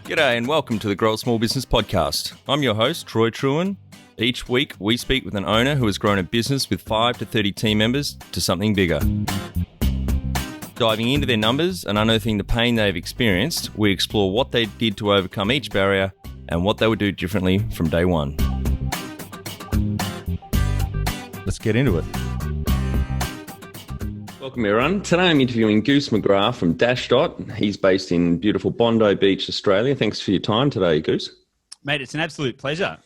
G'day and welcome to the Grow a Small Business Podcast. I'm your host, Troy Truen. Each week, we speak with an owner who has grown a business with 5 to 30 team members to something bigger. Diving into their numbers and unearthing the pain they've experienced, we explore what they did to overcome each barrier and what they would do differently from day one. Let's get into it. Welcome everyone. Today I'm interviewing Goose McGrath from Dashdot. He's based in beautiful Bondi Beach, Australia. Thanks for your time today, Goose. Mate, it's an absolute pleasure.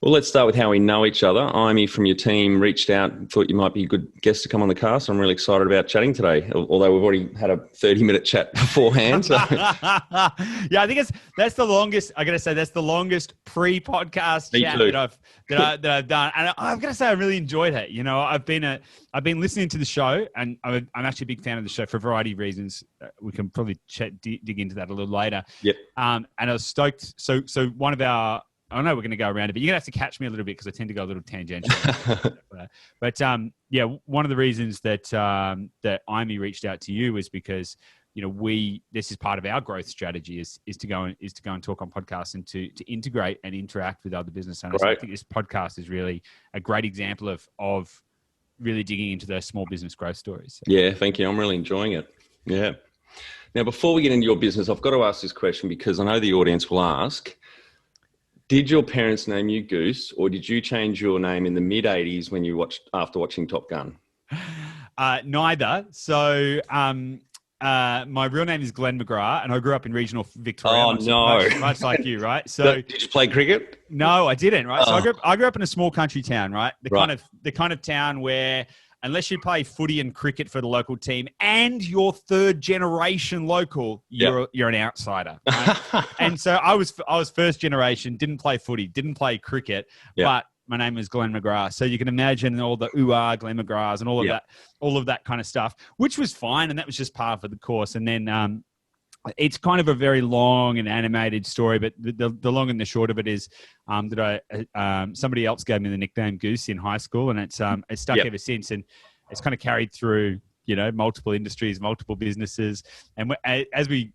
Well, let's start with how we know each other. Amy from your team reached out and thought you might be a good guest to come on the cast. So I'm really excited about chatting today, although we've already had a 30-minute chat beforehand. So. Yeah, I think that's the longest. I got to say that's the longest pre-podcast chat that I've done, and I've got to say I really enjoyed it. You know, I've been listening to the show, and I'm actually a big fan of the show for a variety of reasons. We can probably dig into that a little later. Yep. And I was stoked. So one of our I know we're going to go around it, but you're going to have to catch me a little bit because I tend to go a little tangential. But yeah, one of the reasons that that Amy reached out to you was because this is part of our growth strategy is to go and talk on podcasts and to integrate and interact with other business owners. Right. So I think this podcast is really a great example of really digging into those small business growth stories. So. Yeah, thank you. I'm really enjoying it. Yeah. Now, before we get into your business, I've got to ask this question because I know the audience will ask. Did your parents name you Goose, or did you change your name in the mid-'80s when you after watching Top Gun? Neither. So my real name is Glenn McGrath, and I grew up in regional Victoria. Oh, no. Much like you, right? So did you play cricket? No, I didn't, right? So I grew up in a small country town, right? The kind of town where unless you play footy and cricket for the local team and you're third generation local, you're an outsider. Right? And so I was first generation, didn't play footy, didn't play cricket, but my name is Glenn McGrath. So you can imagine all the Glenn McGraths and all of that kind of stuff, which was fine. And that was just part of the course. And then it's kind of a very long and animated story, but the long and the short of it is that somebody else gave me the nickname Goose in high school, and it's stuck ever since, and it's kind of carried through multiple industries, multiple businesses, and as we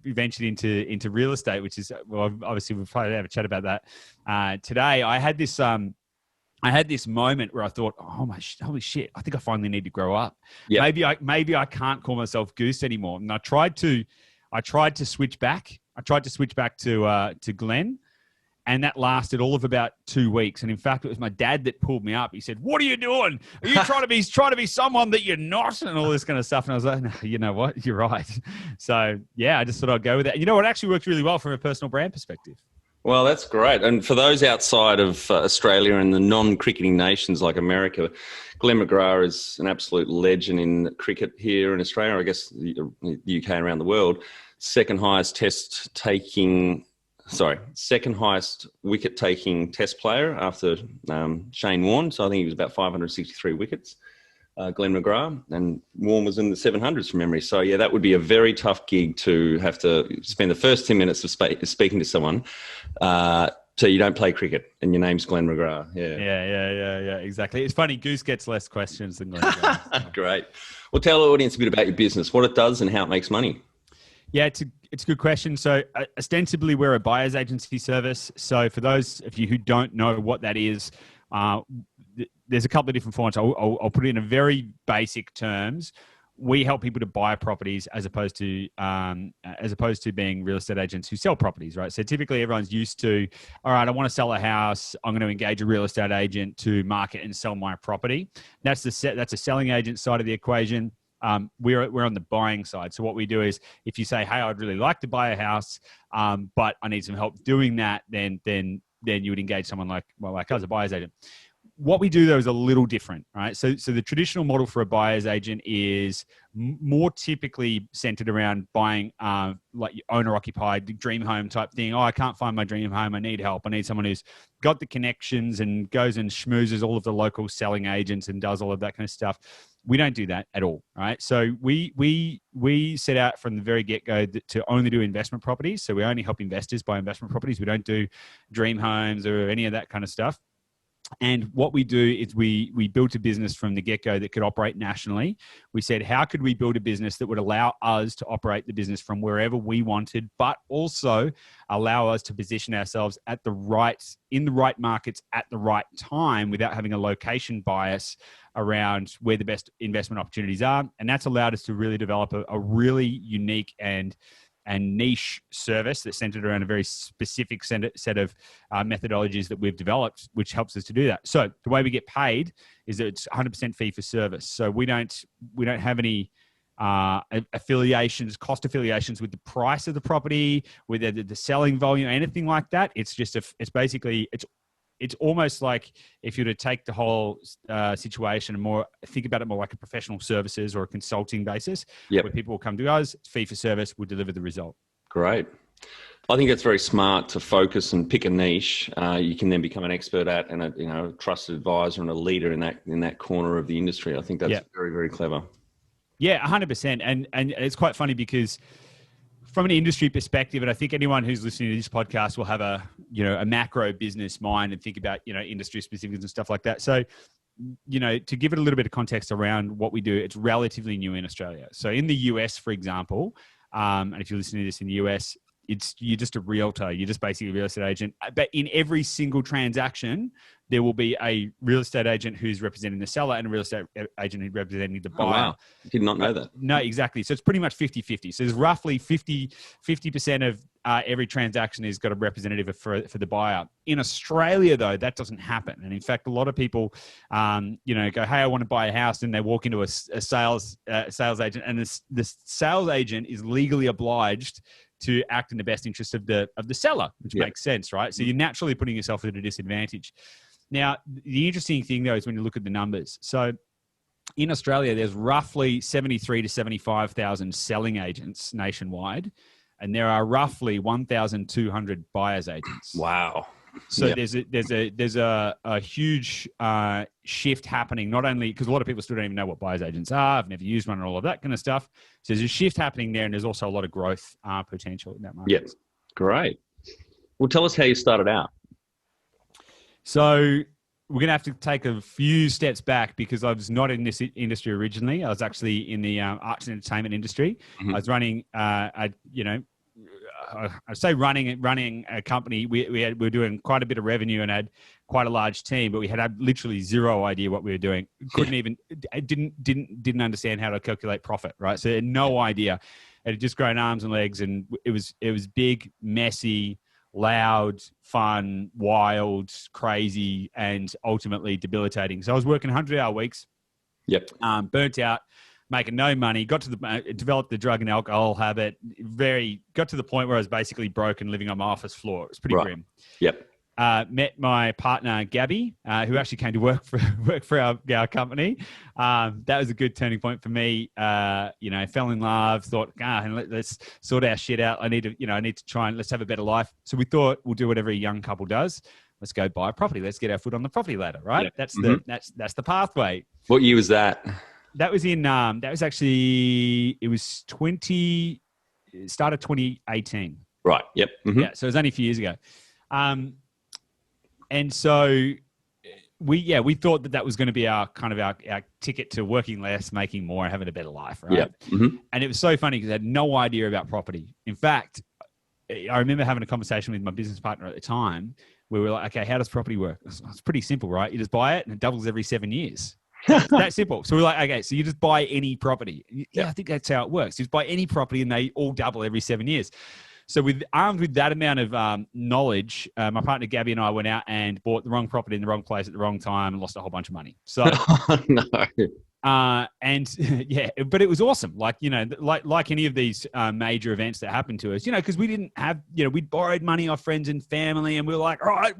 ventured into real estate, which is obviously we'll probably have a chat about that today. I had this moment where I thought, holy shit, I think I finally need to grow up. Yep. Maybe I can't call myself Goose anymore, and I tried to switch back. I tried to switch back to Glenn, and that lasted all of about 2 weeks. And in fact, it was my dad that pulled me up. He said, "What are you doing? Are you trying to be someone that you're not?" And all this kind of stuff. And I was like, "No, you know what? You're right." So yeah, I just thought I'd go with that. You know, it actually worked really well from a personal brand perspective. Well, that's great. And for those outside of Australia and the non-cricketing nations like America, Glenn McGrath is an absolute legend in cricket here in Australia, I guess the UK and around the world. Second highest wicket-taking test player after Shane Warne. So I think he was about 563 wickets, Glenn McGrath. And Warne was in the 700s from memory. So, yeah, that would be a very tough gig to have to spend the first 10 minutes of speaking to someone. So you don't play cricket and your name's Glenn McGrath. Yeah, exactly. It's funny, Goose gets less questions than Glenn McGrath. So. Great. Well, tell the audience a bit about your business, what it does and how it makes money. Yeah, it's a good question. So ostensibly, we're a buyer's agency service. So for those of you who don't know what that is, there's a couple of different forms. I'll put it in a very basic terms. We help people to buy properties as opposed to being real estate agents who sell properties, right? So typically everyone's used to, all right, I want to sell a house. I'm going to engage a real estate agent to market and sell my property. That's a selling agent side of the equation. We're on the buying side. So what we do is if you say, hey, I'd really like to buy a house, but I need some help doing that, then you would engage someone like us, a buyer's agent. What we do, though, is a little different, right? So the traditional model for a buyer's agent is more typically centered around buying like owner-occupied dream home type thing. Oh, I can't find my dream home. I need help. I need someone who's got the connections and goes and schmoozes all of the local selling agents and does all of that kind of stuff. We don't do that at all, right? So we set out from the very get-go to only do investment properties. So we only help investors buy investment properties. We don't do dream homes or any of that kind of stuff. And what we do is we built a business from the get-go that could operate nationally. We said, how could we build a business that would allow us to operate the business from wherever we wanted, but also allow us to position ourselves in the right markets at the right time without having a location bias around where the best investment opportunities are. And that's allowed us to really develop a really unique and niche service that's centered around a very specific set of methodologies that we've developed, which helps us to do that. So the way we get paid is that it's 100% fee for service. So we don't have any cost affiliations with the price of the property, with the selling volume, anything like that. It's just it's almost like if you were to take the whole situation and think about it more like a professional services or a consulting basis, where people will come to us, fee for service, we'll deliver the result. Great. I think it's very smart to focus and pick a niche you can then become an expert at and a trusted advisor and a leader in that corner of the industry. I think that's very, very clever. Yeah, 100%. And it's quite funny because from an industry perspective, and I think anyone who's listening to this podcast will have a macro business mind and think about, industry specifics and stuff like that. So, to give it a little bit of context around what we do, it's relatively new in Australia. So in the US, for example, and if you're listening to this in the US, you're just a realtor. You're just basically a real estate agent. But in every single transaction, there will be a real estate agent who's representing the seller and a real estate agent who's representing the buyer. Oh, wow. Did not know that. No, exactly. So it's pretty much 50-50. So there's roughly 50% of every transaction has got a representative for the buyer. In Australia, though, that doesn't happen. And in fact, a lot of people, go, hey, I want to buy a house, and they walk into a sales agent, and the sales agent is legally obliged to act in the best interest of the seller, which makes sense, right? So you're naturally putting yourself at a disadvantage. Now, the interesting thing, though, is when you look at the numbers. So in Australia, there's roughly 73 to 75,000 selling agents nationwide, and there are roughly 1,200 buyers agents. Wow. So there's a huge shift happening, not only because a lot of people still don't even know what buyers agents are, I've never used one and all of that kind of stuff. So there's a shift happening there, and there's also a lot of growth potential in that market. Yes, great. Well, tell us how you started out. So we're going to have to take a few steps back because I was not in this industry originally. I was actually in the arts and entertainment industry. Mm-hmm. I was running, running a company. We were doing quite a bit of revenue and had quite a large team, but we had literally zero idea what we were doing. Didn't understand how to calculate profit, right? So no idea. It had just grown arms and legs, and it was big, messy, loud, fun, wild, crazy, and ultimately debilitating. So I was working 100-hour weeks. Yep. Burnt out, making no money. Developed the drug and alcohol habit. Got to the point where I was basically broke and living on my office floor. It was pretty grim. Yep. Met my partner Gabby, who actually came to work for our company. That was a good turning point for me. Fell in love. Thought, let's sort our shit out. I need to try and let's have a better life. So we thought we'll do what every young couple does. Let's go buy a property. Let's get our foot on the property ladder, right? Yep. That's the pathway. What year was that? That was in. That was actually. It was started 2018. Right. Yep. Mm-hmm. Yeah. So it was only a few years ago. And so we thought that was going to be our ticket to working less, making more, and having a better life, right? Yep. Mm-hmm. And it was so funny because I had no idea about property. In fact, I remember having a conversation with my business partner at the time where we were like, okay, how does property work? It's pretty simple, right? You just buy it and it doubles every 7 years. That's simple. So we're like, okay, so you just buy any property. Yeah, I think that's how it works. You just buy any property and they all double every 7 years. So armed with that amount of knowledge, my partner Gabby and I went out and bought the wrong property in the wrong place at the wrong time and lost a whole bunch of money. So, no. But it was awesome. Like any of these major events that happened to us, because we didn't have, we'd borrowed money off friends and family, and we were like, all right,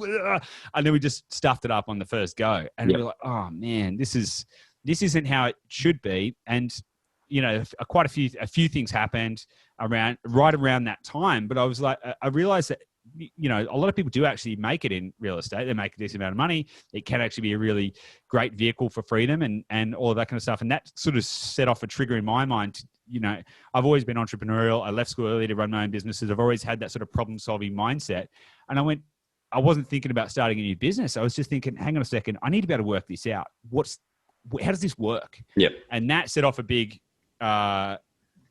and then we just stuffed it up on the first go, and we were like, oh man, this isn't how it should be, and quite a few things happened right around that time. But I was like, I realized that, a lot of people do actually make it in real estate. They make a decent amount of money. It can actually be a really great vehicle for freedom and all of that kind of stuff. And that sort of set off a trigger in my mind. I've always been entrepreneurial. I left school early to run my own businesses. I've always had that sort of problem solving mindset. And I I wasn't thinking about starting a new business. I was just thinking, hang on a second, I need to be able to work this out. How does this work? Yep. And that set off a big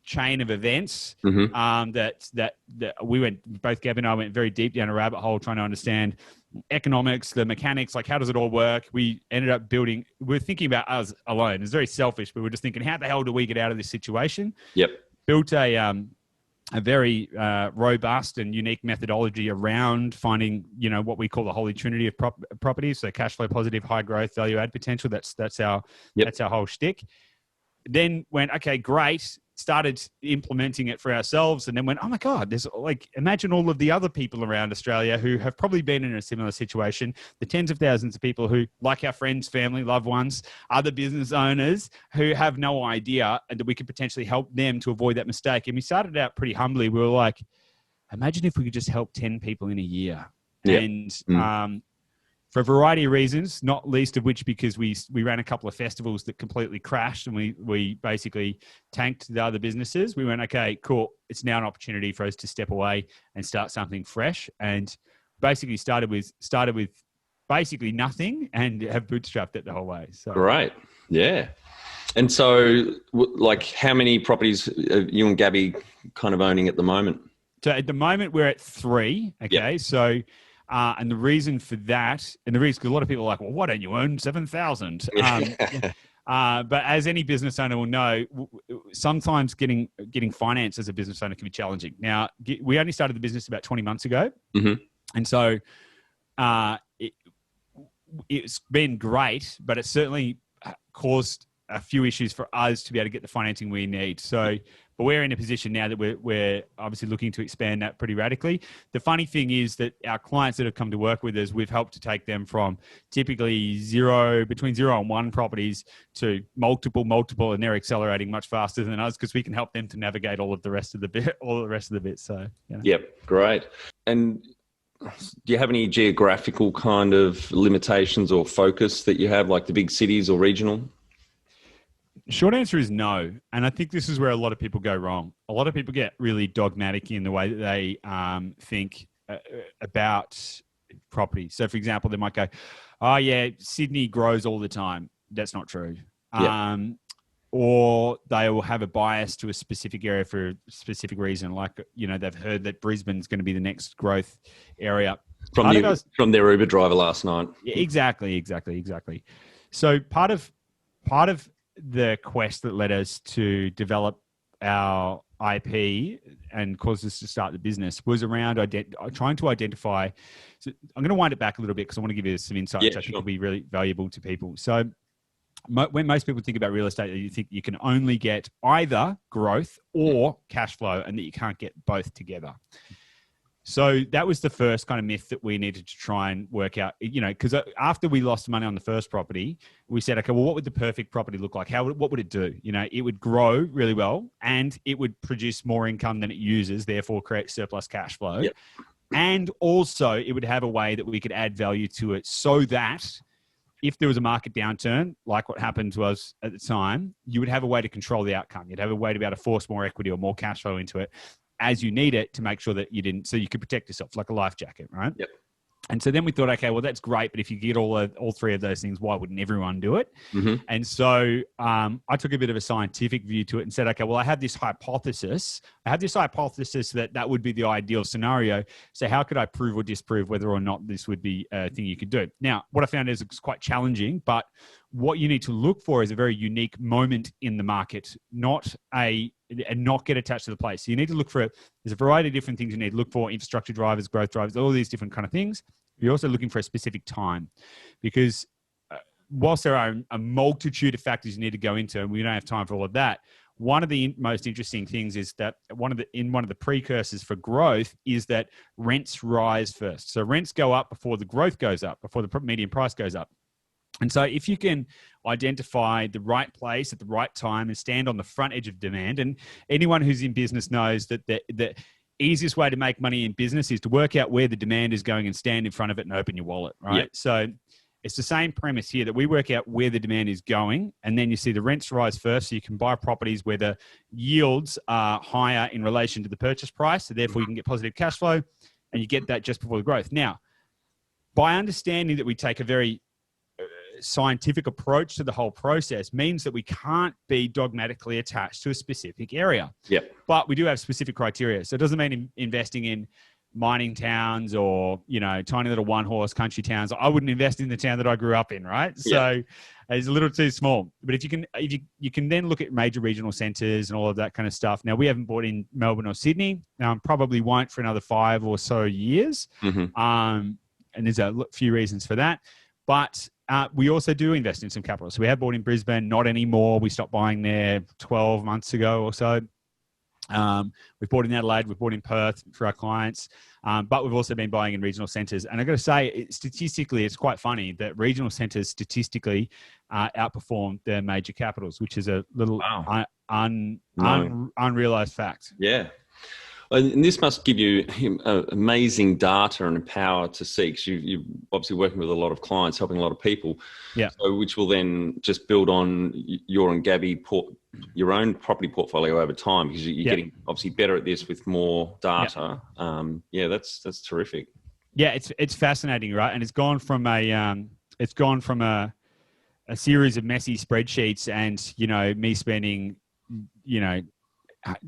chain of events that we went, both Gab and I went very deep down a rabbit hole trying to understand economics, the mechanics, like how does it all work? We ended up we were thinking about us alone. It's very selfish, but we're just thinking, how the hell do we get out of this situation? Yep. Built a very robust and unique methodology around finding, what we call the Holy Trinity of properties. So cash flow positive, high growth, value add potential. That's our whole shtick. Then went, okay, great. Started implementing it for ourselves, and then went, oh my God, there's imagine all of the other people around Australia who have probably been in a similar situation, the tens of thousands of people who, like our friends, family, loved ones, other business owners who have no idea, and that we could potentially help them to avoid that mistake. And we started out pretty humbly. We were like, imagine if we could just help 10 people in a year. Yeah. And for a variety of reasons, not least of which because we ran a couple of festivals that completely crashed, and we basically tanked the other businesses. We went, okay, cool. It's now an opportunity for us to step away and start something fresh. And basically started with basically nothing and have bootstrapped it the whole way. So right, yeah. And so, how many properties are you and Gabby kind of owning at the moment? So at the moment we're at 3. Okay, yep. So. And the reason for that, because a lot of people are like, well, why don't you own 7,000? But as any business owner will know, sometimes getting finance as a business owner can be challenging. Now, we only started the business about 20 months ago. Mm-hmm. And so it's been great, but it certainly caused a few issues for us to be able to get the financing we need. So, but we're in a position now that we're obviously looking to expand that pretty radically. The funny thing is that our clients that have come to work with us, we've helped to take them from typically between 0 and 1 properties to multiple, and they're accelerating much faster than us because we can help them to navigate all the rest of the bits. So, Yep, great. And do you have any geographical kind of limitations or focus that you have, like the big cities or regional? Short answer is no. And I think this is where a lot of people go wrong. A lot of people get really dogmatic in the way that they think about property. So, for example, they might go, oh, yeah, Sydney grows all the time. That's not true. Yeah. Or they will have a bias to a specific area for a specific reason. Like, they've heard that Brisbane's going to be the next growth area. From their Uber driver last night. Yeah, exactly. So part of the quest that led us to develop our IP and caused us to start the business was around trying to identify. So I'm going to wind it back a little bit because I want to give you some insight, which I think will be really valuable to people. So when most people think about real estate, you think you can only get either growth or cash flow and that you can't get both together. So that was the first kind of myth that we needed to try and work out, because after we lost money on the first property, we said, okay, well, what would the perfect property look like? What would it do? It would grow really well and it would produce more income than it uses, therefore create surplus cash flow. Yep. And also it would have a way that we could add value to it so that if there was a market downturn, like what happened to us at the time, you would have a way to control the outcome. You'd have a way to be able to force more equity or more cash flow into it as you need it to make sure that so you could protect yourself like a life jacket, right? Yep. And so then we thought, okay, well, that's great, but if you get all 3 of those things, why wouldn't everyone do it? Mm-hmm. And so I took a bit of a scientific view to it and said, okay, well, I have this hypothesis. that would be the ideal scenario. So how could I prove or disprove whether or not this would be a thing you could do? Now, what I found is it's quite challenging, but what you need to look for is a very unique moment in the market, and not get attached to the place. So you need to look for there's a variety of different things you need to look for: infrastructure drivers, growth drivers, all these different kind of things. You're also looking for a specific time, because whilst there are a multitude of factors you need to go into, and we don't have time for all of that, one of the most interesting things is that one of the precursors for growth is that rents rise first. So rents go up before the growth goes up, before the median price goes up. And so if you can identify the right place at the right time and stand on the front edge of demand, and anyone who's in business knows that the easiest way to make money in business is to work out where the demand is going and stand in front of it and open your wallet, right? Yep. So it's the same premise here, that we work out where the demand is going, and then you see the rents rise first, so you can buy properties where the yields are higher in relation to the purchase price, so therefore you can get positive cash flow, and you get that just before the growth. Now, by understanding that we take a very scientific approach to the whole process means that we can't be dogmatically attached to a specific area. Yep. But we do have specific criteria. So it doesn't mean investing in mining towns or, tiny little one-horse country towns. I wouldn't invest in the town that I grew up in, right? So it's a little too small. But if you can then look at major regional centres and all of that kind of stuff. Now, we haven't bought in Melbourne or Sydney. Probably won't for another 5 or so years. And there's a few reasons for that. But we also do invest in some capital. So we have bought in Brisbane, not anymore. We stopped buying there 12 months ago or so. We've bought in Adelaide, we've bought in Perth for our clients, but we've also been buying in regional centres. And I've got to say, statistically, it's quite funny that regional centres statistically outperform their major capitals, which is a little unrealised fact. Yeah. And this must give you amazing data and power to see, because you're obviously working with a lot of clients, helping a lot of people. Yeah. So which will then just build on your and Gabby your own property portfolio over time, because you're getting obviously better at this with more data. That's terrific. Yeah, it's fascinating, right? And it's gone from a series of messy spreadsheets and me spending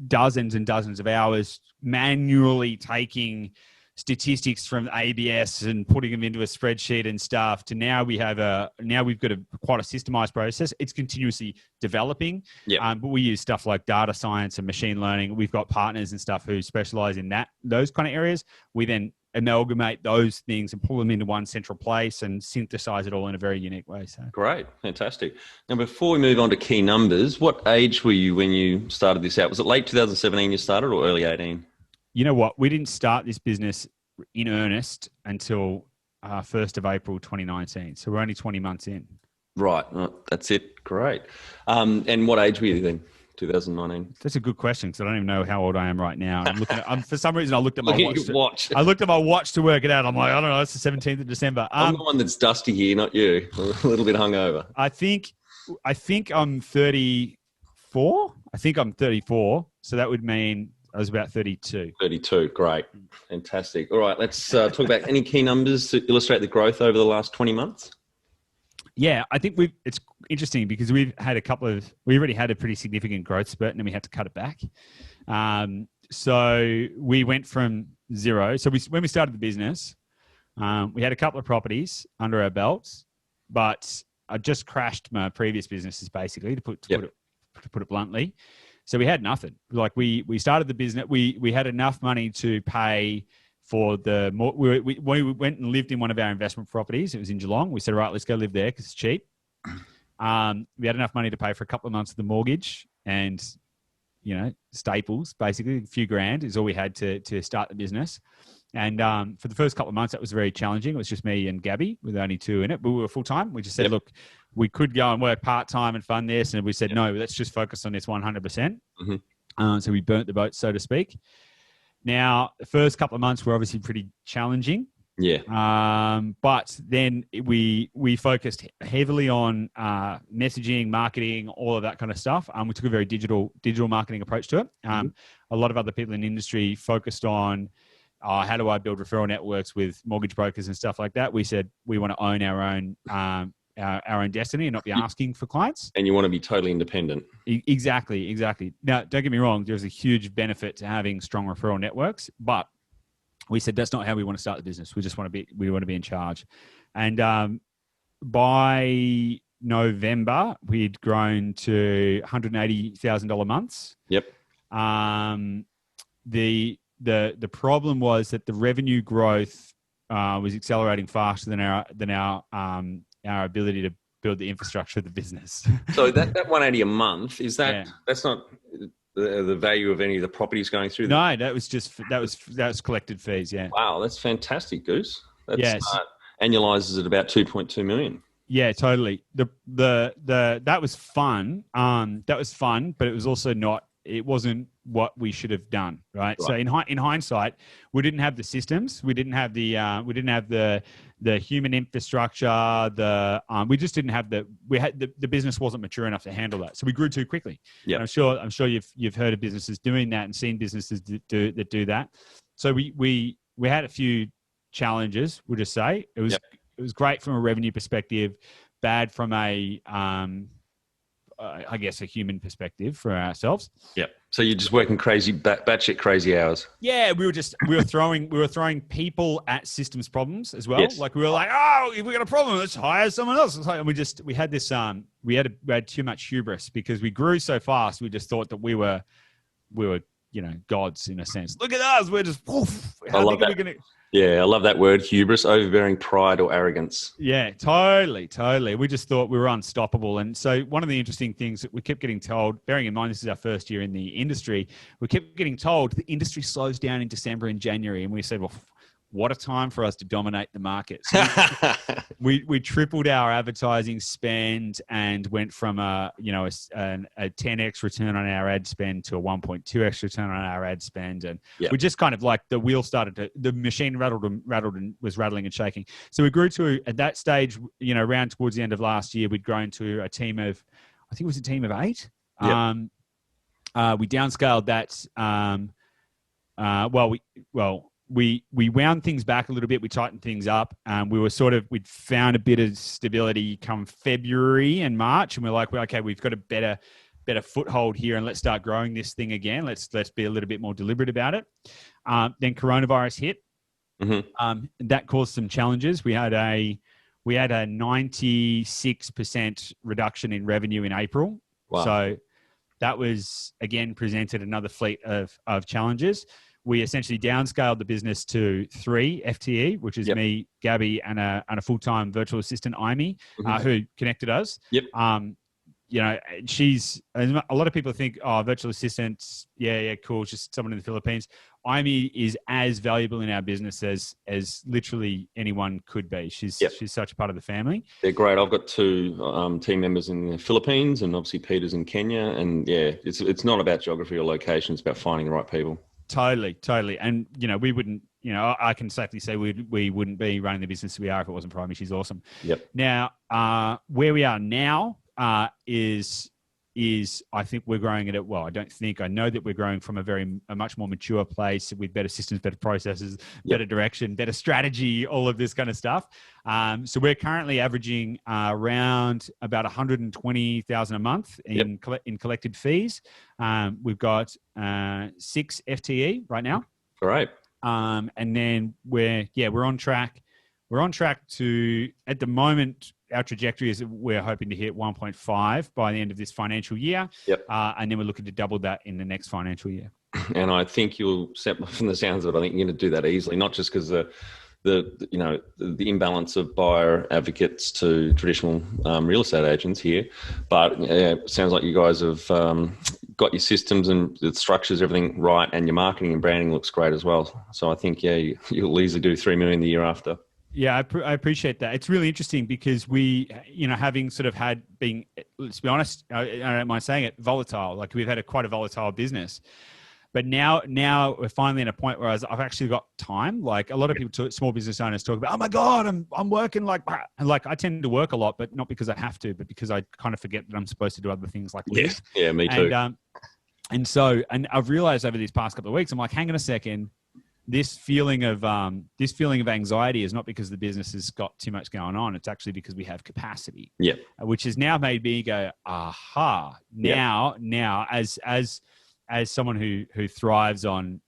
dozens and dozens of hours manually taking statistics from ABS and putting them into a spreadsheet and stuff, to now we've got quite a systemized process. It's continuously developing. But we use stuff like data science and machine learning. We've got partners and stuff who specialize in those kind of areas. We then amalgamate those things and pull them into one central place and synthesize it all in a very unique way. So great. Fantastic. Now, before we move on to key numbers, what age were you when you started this out? Was it late 2017 you started, or early 18? You know what? We didn't start this business in earnest until 1st of April 2019. So we're only 20 months in. Right. That's it. Great. And what age were you then? 2019. That's a good question, because I don't even know how old I am right now. I'm looking at, for some reason, I looked at my watch. I looked at my watch to work it out. I'm like, I don't know. It's the 17th of December. I'm the one that's dusty here, not you. A little bit hungover. I think I'm 34. I think I'm 34. So that would mean I was about 32. 32. Great. Fantastic. All right. Let's talk about any key numbers to illustrate the growth over the last 20 months. Yeah, I think it's interesting because we already had a pretty significant growth spurt, and then we had to cut it back. So we went from zero. So when we started the business, we had a couple of properties under our belts, but I just crashed my previous businesses, basically, to put it bluntly. So we had nothing. Like we started the business, we had enough money to pay for we went and lived in one of our investment properties. It was in Geelong. We said, all right, let's go live there because it's cheap. We had enough money to pay for a couple of months of the mortgage and, staples, basically. A few grand is all we had to start the business. And for the first couple of months, that was very challenging. It was just me and Gabby with only two in it, but we were full-time. We just said, look, we could go and work part-time and fund this. And we said, no, let's just focus on this 100%. So we burnt the boat, so to speak. Now, the first couple of months were obviously pretty challenging. Yeah. But then we focused heavily on messaging, marketing, all of that kind of stuff. We took a very digital marketing approach to it. A lot of other people in the industry focused on how do I build referral networks with mortgage brokers and stuff like that. We said we want to own our own destiny and not be asking for clients. And you want to be totally independent. Exactly. Now, don't get me wrong. There's a huge benefit to having strong referral networks, but we said that's not how we want to start the business. We want to be in charge. And by November, we'd grown to $180,000 months. Yep. The problem was that the revenue growth was accelerating faster than our ability to build the infrastructure of the business. So that 180 a month, that's not the value of any of the properties going through? No, that was collected fees. Yeah. Wow, that's fantastic, Goose. That's annualizes at about 2.2 million. Yeah, totally. That was fun. But it was also not. It wasn't what we should have done, right? So in hindsight, we didn't have the systems, we didn't have the human infrastructure, we just didn't have the business wasn't mature enough to handle that. So we grew too quickly. Yeah, I'm sure you've heard of businesses doing that and seen businesses that do that. So we had a few challenges. We'll just say it was great from a revenue perspective, bad from a I guess a human perspective for ourselves. Yeah. So you're just working crazy, batshit crazy hours. Yeah, we were throwing people at systems problems as well. Yes. Like we were like, oh, if we got a problem, let's hire someone else. And we had this we had too much hubris because we grew so fast. We just thought that we were gods in a sense. Look at us, we're just poof. How big are we gonna? Yeah, I love that word, hubris, overbearing pride or arrogance. Yeah, totally. We just thought we were unstoppable. And so one of the interesting things that we kept getting told, bearing in mind this is our first year in the industry, we kept getting told the industry slows down in December and January. And we said, well, what a time for us to dominate the market. So we tripled our advertising spend and went from a 10x return on our ad spend to a 1.2x return on our ad spend. And we just kind of like the wheel the machine rattled and was rattling and shaking. So we grew to, at that stage, around towards the end of last year, we'd grown to a team of, I think it was a team of 8. Yep. We downscaled that. We wound things back a little bit. We tightened things up. We'd found a bit of stability come February and March, and we're like, well, okay, we've got a better foothold here, and let's start growing this thing again. Let's be a little bit more deliberate about it. Then coronavirus hit. Mm-hmm. That caused some challenges. We had a 96% reduction in revenue in April. Wow. So that was again presented another fleet of challenges. We essentially downscaled the business to 3 FTE, which is me, Gabby, and a full-time virtual assistant, Amy, who connected us. Yep. She's a lot of people think, oh, virtual assistants, cool, just someone in the Philippines. Amy is as valuable in our business as literally anyone could be. She's such a part of the family. They're great. I've got 2 team members in the Philippines, and obviously Peter's in Kenya. And it's not about geography or location; it's about finding the right people. Totally. And, we wouldn't, I can safely say we wouldn't be running the business we are if it wasn't for Amy. She's awesome. Yep. Now, where we are now is I think we're growing I know that we're growing from a much more mature place with better systems, better processes, better direction, better strategy, all of this kind of stuff. So we're currently averaging around about 120,000 a month in collected fees. We've got 6 FTE right now. All right. And then we're on track. We're on track to, at the moment, our trajectory is that we're hoping to hit 1.5 by the end of this financial year. Yep. And then we're looking to double that in the next financial year. And I think from the sounds of it, I think you're going to do that easily, not just because the imbalance of buyer advocates to traditional real estate agents here, but it sounds like you guys have got your systems and the structures, everything right, and your marketing and branding looks great as well. So I think you'll easily do 3 million the year after. Yeah, I appreciate that. It's really interesting because we, having sort of let's be honest, I don't mind saying it, volatile. Like we've had quite a volatile business. But now we're finally at a point where I've actually got time. Like a lot of people, small business owners talk about, oh my God, I'm working like I tend to work a lot, but not because I have to, but because I kind of forget that I'm supposed to do other things like live. Yeah, me too. And I've realized over these past couple of weeks, I'm like, hang on a second. This feeling of anxiety is not because the business has got too much going on. It's actually because we have capacity. Yeah. Which has now made me go, aha. Now, as someone who thrives on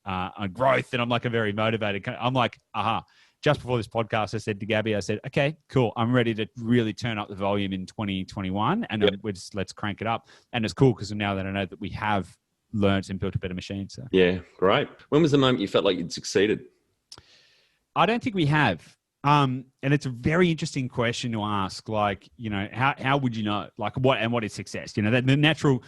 growth, and I'm like a very motivated. I'm like, aha. Just before this podcast, I said to Gabby, okay, cool. I'm ready to really turn up the volume in 2021, and let's crank it up. And it's cool because now that I know that we have learned and built a better machine. So yeah, great. When was the moment you felt like you'd succeeded? I don't think we have. And it's a very interesting question to ask. Like, how would you know? Like, what is success? The natural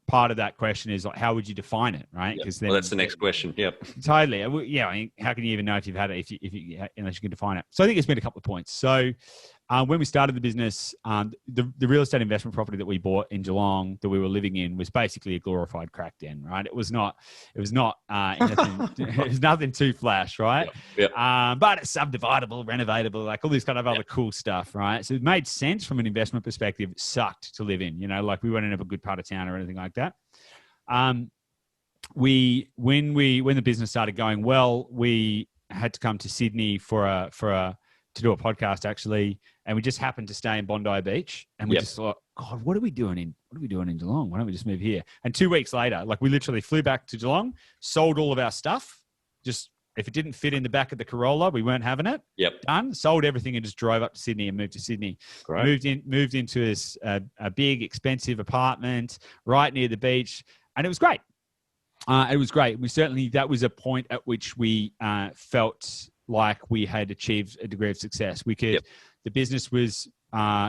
part of that question is like, how would you define it, right? Because that's the next question. Yep. Totally. Yeah. I mean, how can you even know if you've had it unless you can define it? So I think it's been a couple of points. So when we started the business, the real estate investment property that we bought in Geelong that we were living in was basically a glorified crack den, right? It was not anything, it was nothing too flash, right? Yep. But it's subdividable, renovatable, like all this kind of other cool stuff, right? So it made sense from an investment perspective. It sucked to live in, like we weren't in a good part of town or anything like that. When the business started going well, we had to come to Sydney to do a podcast actually, and we just happened to stay in Bondi Beach, and we just thought, God, what are we doing in Geelong? Why don't we just move here? And 2 weeks later, like we literally flew back to Geelong, sold all of our stuff. Just if it didn't fit in the back of the Corolla, we weren't having it. Done. Sold everything and just drove up to Sydney and moved to Sydney. Great. Moved into this a big, expensive apartment right near the beach, and it was great. It was great. That was a point at which we felt like we had achieved a degree of success. The business was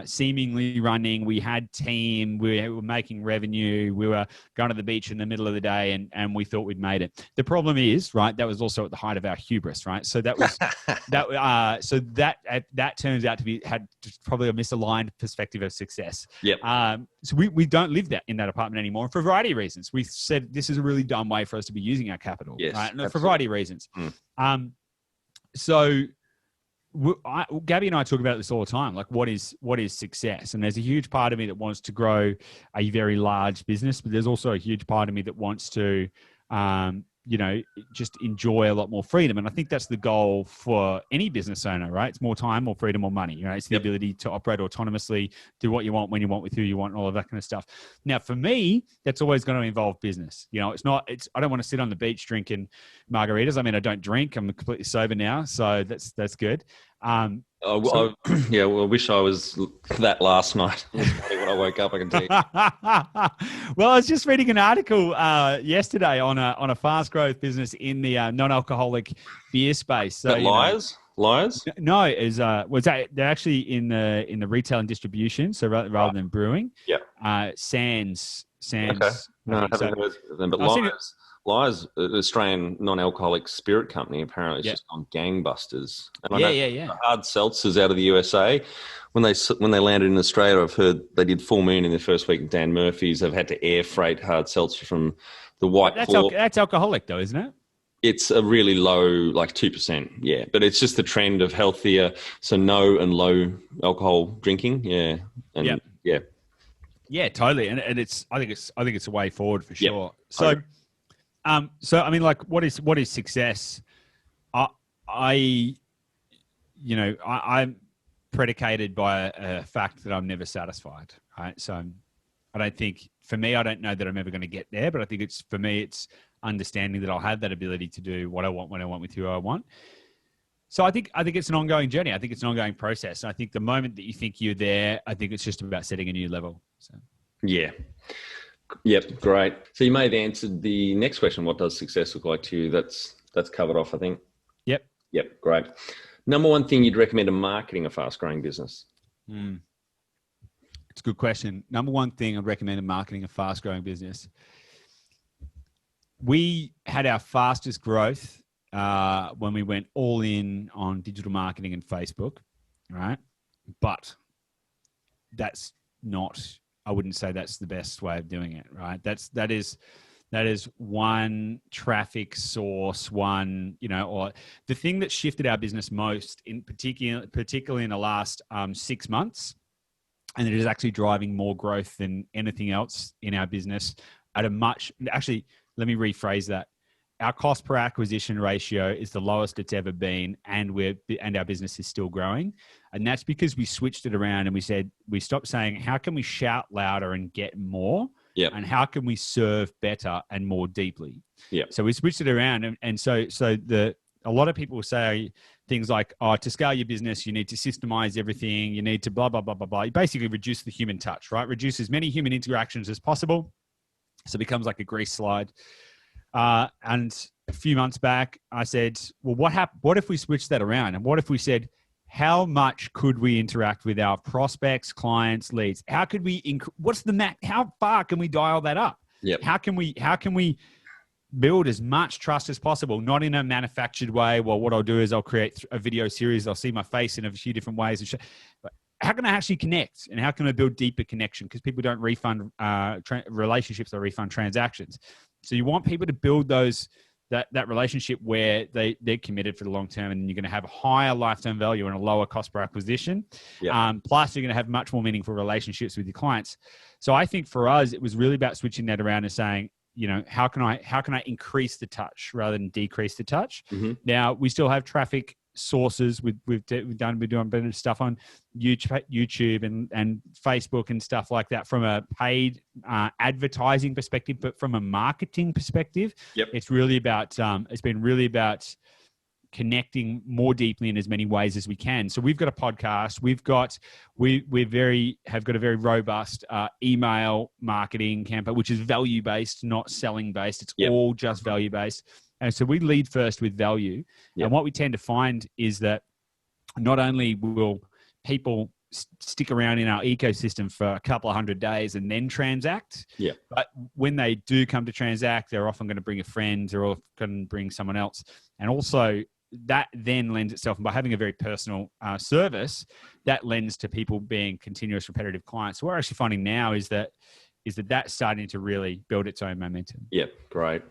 seemingly running. We had team. We were making revenue. We were going to the beach in the middle of the day, and we thought we'd made it. The problem is, right, that was also at the height of our hubris, right? So that was that turns out to had probably a misaligned perspective of success. So we don't live in that apartment anymore for a variety of reasons. We said this is a really dumb way for us to be using our capital, right? And for a variety of reasons. So Gabby and I talk about this all the time. Like, what is success? And there's a huge part of me that wants to grow a very large business, but there's also a huge part of me that wants to, just enjoy a lot more freedom. And I think that's the goal for any business owner, right? It's more time, more freedom, more money. It's the ability to operate autonomously, do what you want, when you want, with who you want, and all of that kind of stuff. Now, for me, that's always going to involve business. I don't want to sit on the beach drinking margaritas. I mean, I don't drink. I'm completely sober now, so that's good. I wish I was that last night. When I woke up, I can tell you. Well, I was just reading an article yesterday on a fast growth business in the non-alcoholic beer space. So, Liars? No, they're actually in the retail and distribution. So rather than brewing, Sands. Okay. No, I haven't heard of them, but Lies, Australian non-alcoholic spirit company, apparently it's just on gangbusters. And I know hard seltzers out of the USA, when they landed in Australia, I've heard they did full moon in their first week. Dan Murphy's have had to air freight hard seltzer from the White Claw. That's alcoholic though, isn't it? It's a really low, like 2%. But it's just the trend of healthier, so no and low alcohol drinking. Yeah, totally. And I think it's a way forward for sure. So. So I mean, like, what is success? I'm predicated by a fact that I'm never satisfied, right? So I don't think, for me, I don't know that I'm ever going to get there, but I think it's understanding that I'll have that ability to do what I want, when I want, with who I want. So I think it's an ongoing journey. I think it's an ongoing process. And I think the moment that you think you're there, I think it's just about setting a new level. So. Yeah. Yep, great. So you may have answered the next question. What does success look like to you? That's covered off, I think. Yep, great. Number one thing you'd recommend in marketing a fast-growing business? It's a good question. Number one thing I'd recommend in marketing a fast-growing business. We had our fastest growth when we went all in on digital marketing and Facebook, right? But that's not... I wouldn't say that's the best way of doing it, right? That is one traffic source, or the thing that shifted our business most, in particularly in the last 6 months, and it is actually driving more growth than anything else in our business let me rephrase that. Our cost per acquisition ratio is the lowest it's ever been, and our business is still growing. And that's because we switched it around and we stopped saying, how can we shout louder and get more? And how can we serve better and more deeply? So we switched it around. And so a lot of people say things like, to scale your business, you need to systemize everything. You need to blah, blah, blah, blah, blah. You basically reduce the human touch, right? Reduce as many human interactions as possible. So it becomes like a grease slide. And a few months back, I said, well, what if we switched that around? And what if we said, how much could we interact with our prospects, clients, leads? How could we, how far can we dial that up? How can we build as much trust as possible? Not in a manufactured way. Well, what I'll do is I'll create a video series. They'll see my face in a few different ways. But how can I actually connect? And how can I build deeper connection? Because people don't refund relationships, they refund transactions. So you want people to build that relationship where they're committed for the long term, and you're going to have a higher lifetime value and a lower cost per acquisition. Plus, you're going to have much more meaningful relationships with your clients. So I think for us, it was really about switching that around and saying, how can I increase the touch rather than decrease the touch? Mm-hmm. Now we still have been doing a bit of stuff on YouTube and Facebook and stuff like that from a paid advertising perspective, but from a marketing perspective, it's been really about connecting more deeply in as many ways as we can. So we've got a podcast. We have got a very robust email marketing campaign, which is value based, not selling based. It's all just value based. And so we lead first with value. And what we tend to find is that not only will people stick around in our ecosystem for a couple of 100 days and then transact, but when they do come to transact, they're often going to bring a friend, they're often going to bring someone else. And also that then lends itself, and by having a very personal service, that lends to people being continuous repetitive clients. So what we're actually finding now is that's starting to really build its own momentum. Yeah, great.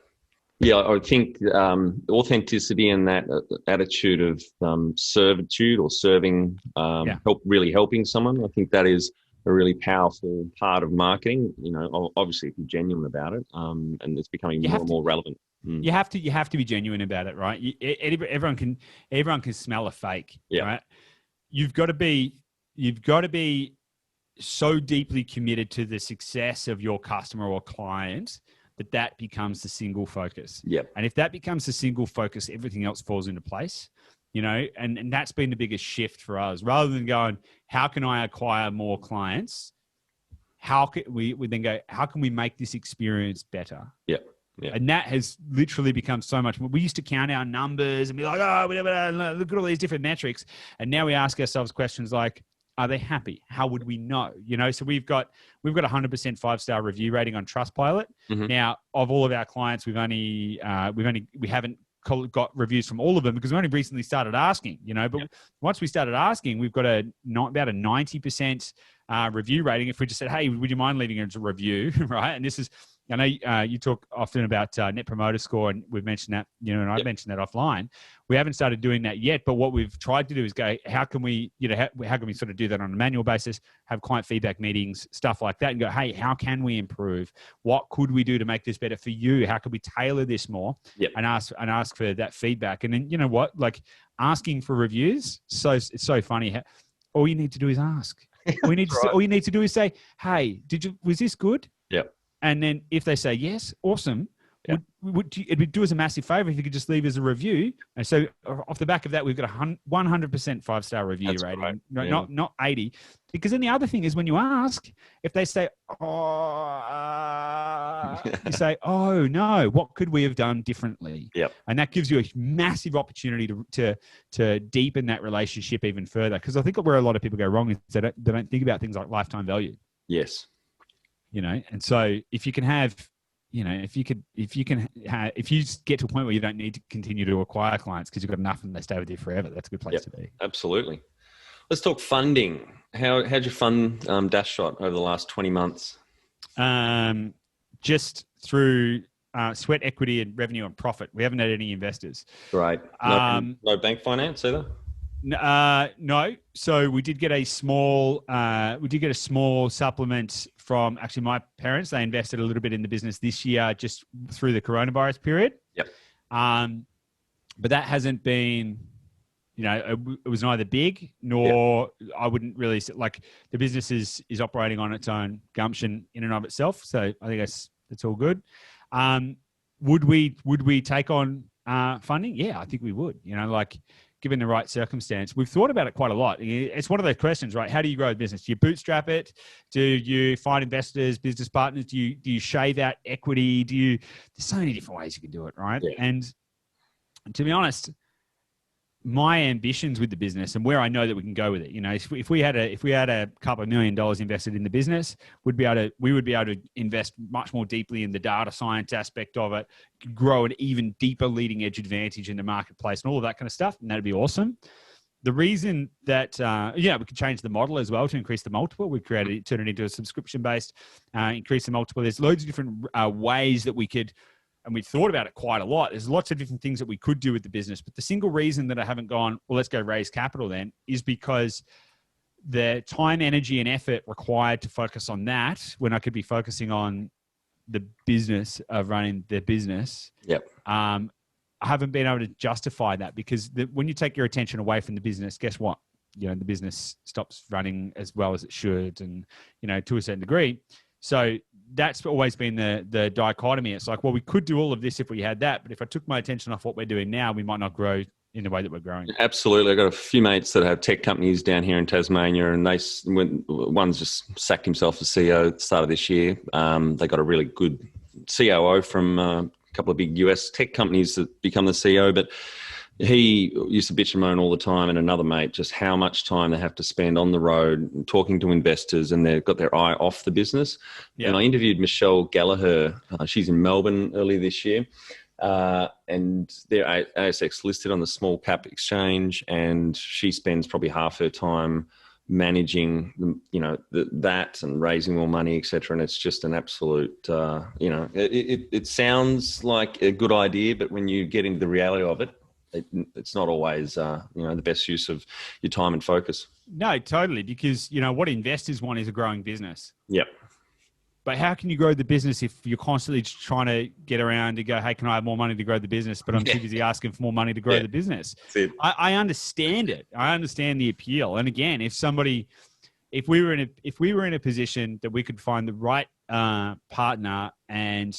Yeah, I think authenticity and that attitude of servitude or serving, helping someone. I think that is a really powerful part of marketing. Obviously, if you're genuine about it, and it's becoming more and more relevant. You have to be genuine about it, right? Everyone can smell a fake, right? You've got to be so deeply committed to the success of your customer or client that becomes the single focus. And if that becomes the single focus, everything else falls into place. And that's been the biggest shift for us. Rather than going, how can I acquire more clients? How can we then go, how can we make this experience better? Yeah. And that has literally become so much more. We used to count our numbers and be like, look at all these different metrics. And now we ask ourselves questions like, are they happy? How would we know? So we've got 100% 5-star review rating on Trustpilot. Mm-hmm. Now, of all of our clients, we haven't got reviews from all of them because we only recently started asking, but once we started asking, we've got about a 90% review rating. If we just said, hey, would you mind leaving a review? Right. And this is, I know you talk often about Net Promoter Score, and we've mentioned that, and I've mentioned that offline. We haven't started doing that yet, but what we've tried to do is go, how can we sort of do that on a manual basis, have client feedback meetings, stuff like that, and go, hey, how can we improve? What could we do to make this better for you? How can we tailor this more? And ask for that feedback. And then, you know what, like asking for reviews, it's so funny. All you need to do is ask. All you need to do is say, hey, was this good? And then if they say yes, awesome. It would do us a massive favor if you could just leave us a review. And so off the back of that, we've got a 100% 5-star review rating, right. not 80. Because then the other thing is when you ask, if they say, you say, oh no, what could we have done differently? And that gives you a massive opportunity to deepen that relationship even further. Because I think where a lot of people go wrong is they don't think about things like lifetime value. Yes. And so if you can have, if you get to a point where you don't need to continue to acquire clients because you've got enough and they stay with you forever, that's a good place to be. Absolutely. Let's talk funding. How'd you fund Dashdot over the last 20 months? Just through sweat equity and revenue and profit. We haven't had any investors. Right. No bank finance either? No. So we did get a small supplement from actually my parents. They invested a little bit in the business this year, just through the coronavirus period. But that hasn't been, it was neither big nor I wouldn't really like the business is operating on its own gumption in and of itself. So I think that's all good. Would we take on funding? Yeah, I think we would. Given the right circumstance. We've thought about it quite a lot. It's one of those questions, right? How do you grow a business? Do you bootstrap it? Do you find investors, business partners? Do you shave out equity? There's so many different ways you can do it, right? And to be honest, my ambitions with the business and where I know that we can go with it, if we had a couple of $1 million invested in the business, we would be able to invest much more deeply in the data science aspect of it, grow an even deeper leading edge advantage in the marketplace and all of that kind of stuff. And that'd be awesome. The reason that, we could change the model as well to increase the multiple. We turn it into a subscription based, increase the multiple. There's loads of different ways that we could. And we've thought about it quite a lot. There's lots of different things that we could do with the business. But the single reason that I haven't gone, well, let's go raise capital then, is because the time, energy, and effort required to focus on that when I could be focusing on the business of running their business. Yep. I haven't been able to justify that because when you take your attention away from the business, guess what? You know, the business stops running as well as it should, and, you know, to a certain degree. So that's always been the dichotomy. It's like, well, we could do all of this if we had that, but if I took my attention off what we're doing now, we might not grow in the way that we're growing. Absolutely. I've got a few mates that have tech companies down here in Tasmania, and one's just sacked himself as CEO at the start of this year. They got a really good COO from a couple of big US tech companies that become the CEO, but he used to bitch and moan all the time, and another mate, just how much time they have to spend on the road talking to investors, and they've got their eye off the business. Yeah. And I interviewed Michelle Gallagher. She's in Melbourne earlier this year. And they're ASX listed on the small cap exchange, and she spends probably half her time managing, you know, that and raising more money, etc. And it's just an absolute, you know, it sounds like a good idea, but when you get into the reality of it, it's not always, you know, the best use of your time and focus. No, totally. Because, you know, what investors want is a growing business. Yep. But how can you grow the business if you're constantly trying to get around to go, hey, can I have more money to grow the business? But I'm too busy asking for more money to grow the business. I understand it. I understand the appeal. And again, if we were in a position that we could find the right partner and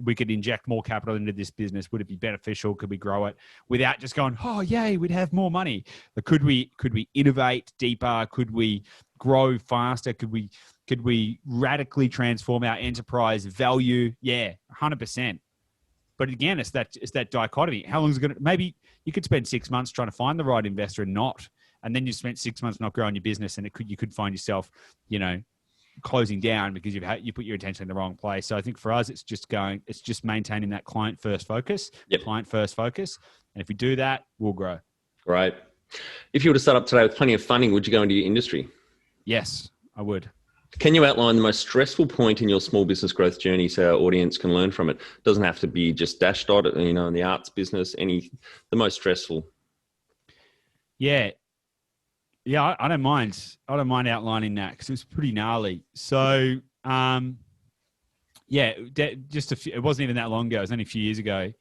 we could inject more capital into this business, would it be beneficial? Could we grow it without just going, oh, yay, we'd have more money? But could we innovate deeper? Could we grow faster? Could we radically transform our enterprise value? Yeah, 100%. But again, it's that dichotomy. How long is it going to? Maybe you could spend 6 months trying to find the right investor and not, and then you spent 6 months not growing your business, and you could find yourself, you know, closing down because you put your attention in the wrong place. So I think for us, it's just maintaining that client first focus. And if we do that, we'll grow. Great. If you were to start up today with plenty of funding, would you go into your industry? Yes, I would. Can you outline the most stressful point in your small business growth journey so our audience can learn from it? It doesn't have to be just Dashdot, you know, in the arts business, the most stressful. Yeah. Yeah, I don't mind. I don't mind outlining that because it was pretty gnarly. So, yeah, it wasn't even that long ago. It was only a few years ago.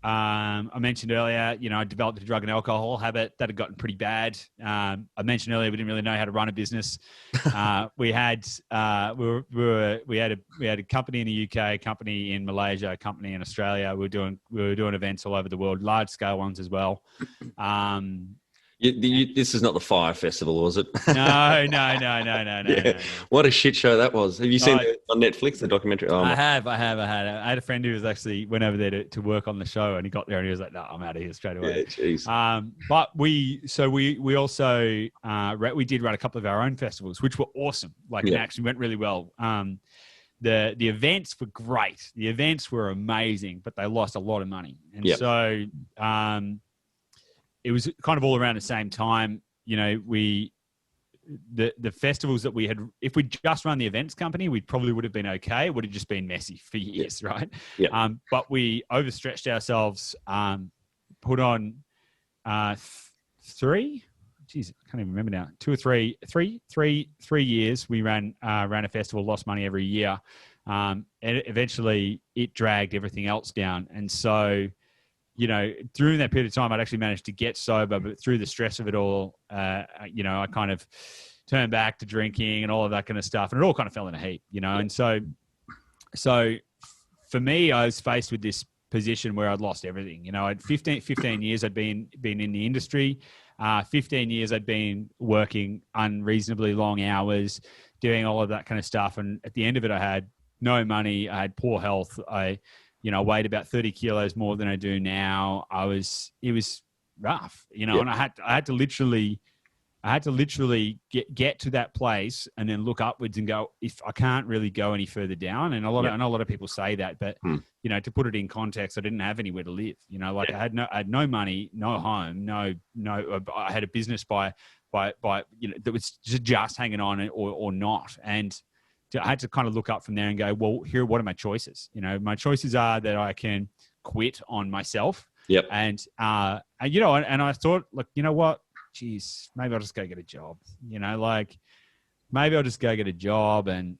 I mentioned earlier, you know, I developed a drug and alcohol habit that had gotten pretty bad. I mentioned earlier we didn't really know how to run a business. We had a company in the UK, a company in Malaysia, a company in Australia. We were doing events all over the world, large scale ones as well. This is not the Fire Festival, was it? No. Yeah. What a shit show that was. Have you seen it on Netflix, the documentary? Oh, I had a friend who was actually went over there to work on the show, and he got there and he was like, no, I'm out of here straight away. Yeah, geez. But we also we did run a couple of our own festivals, which were awesome. Like, actually went really well. The events were great. The events were amazing, but they lost a lot of money. And so it was kind of all around the same time. You know, the festivals that we had, if we'd just run the events company, we probably would have been okay. It would have just been messy for years, right? Yeah. But we overstretched ourselves, put on three, geez, I can't even remember now, 2 or 3 years. We ran a festival, lost money every year. And eventually it dragged everything else down. And so, you know, during that period of time, I'd actually managed to get sober, but through the stress of it all, you know, I kind of turned back to drinking and all of that kind of stuff. And it all kind of fell in a heap, you know? And so for me, I was faced with this position where I'd lost everything. You know, I'd 15 years I'd been in the industry. 15 years I'd been working unreasonably long hours, doing all of that kind of stuff. And at the end of it, I had no money. I had poor health. I weighed about 30 kilos more than I do now. It was rough, you know, and I had to literally get to that place and then look upwards and go, if I can't really go any further down. And I know a lot of people say that, but you know, to put it in context, I didn't have anywhere to live, you know, like I had no money, no home, no, I had a business by, you know, that was just hanging on or not. And I had to kind of look up from there and go, well, what are my choices? You know, my choices are that I can quit on myself. Yep. And you know, and I thought, like, you know what? Geez, maybe I'll just go get a job. You know, like maybe I'll just go get a job. And